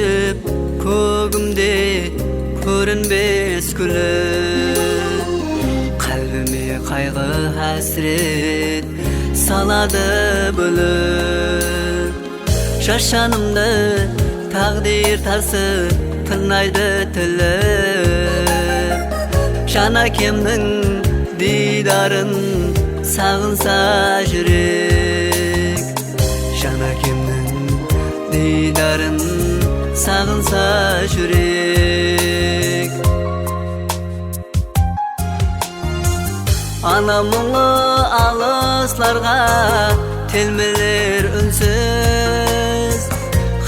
kuşup kogumde көрінбес күлі Қалбіме қайғы hasret салады бөліп Шаршанымды тағдир тарсы тырнайды тіліп Жан әкемнің дидарын сағынса жүрек Жан әкемнің дидарын сағынса жүрек Ана мұңлы алысларға телмелер үнсіз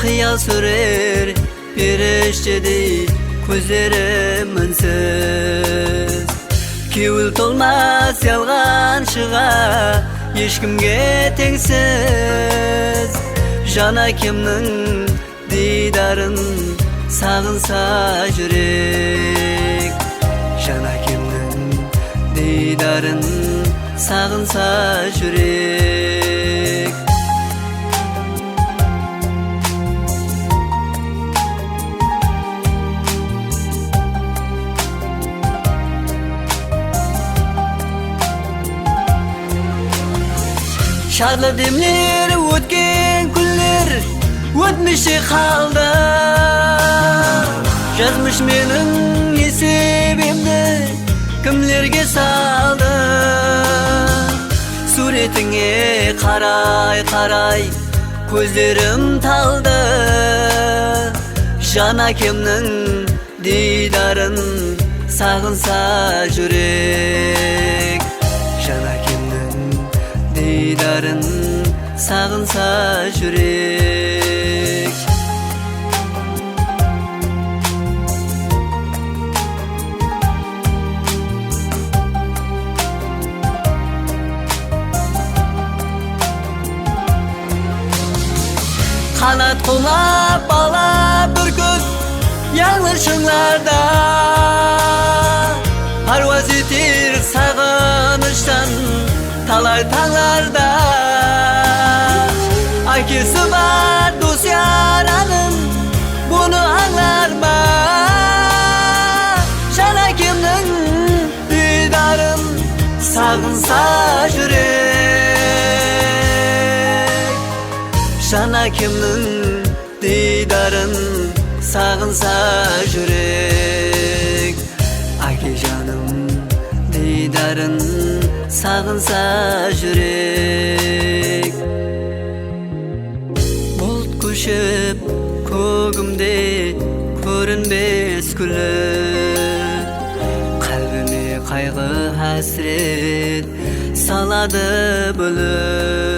Қиял сүрер періштедей көздері мінсіз Кеуіл толмас ялғаншыға ешкімге теңсіз Жан әкемнің дидарын сағынса жүрек Жан әкемнің дидарын сағынса жүрек Şadlı demler өткен күндер өтмеші қалды Жазмыш менің есебімді кімлерге салды Суретіңе қарай көздерім талды Жан әкемнің дидарын сағынса жүрек Жан әкемнің дидарын сағынса жүрек Қанат құлап бала бүркіт яңыр шыңларда Паруаз етер сағыныштан талай таңларда Әкесі бар дос яраның бұны аңлар ма Жан әкемнің дидарын сағынса жүрек Жан әкемнің дидарын сағынса жүрек Әке жаным дидарын сағынса жүрек Бұлт көшіп көгімде көрінбес күлі Қалбіме қайғы hasret салады бөліп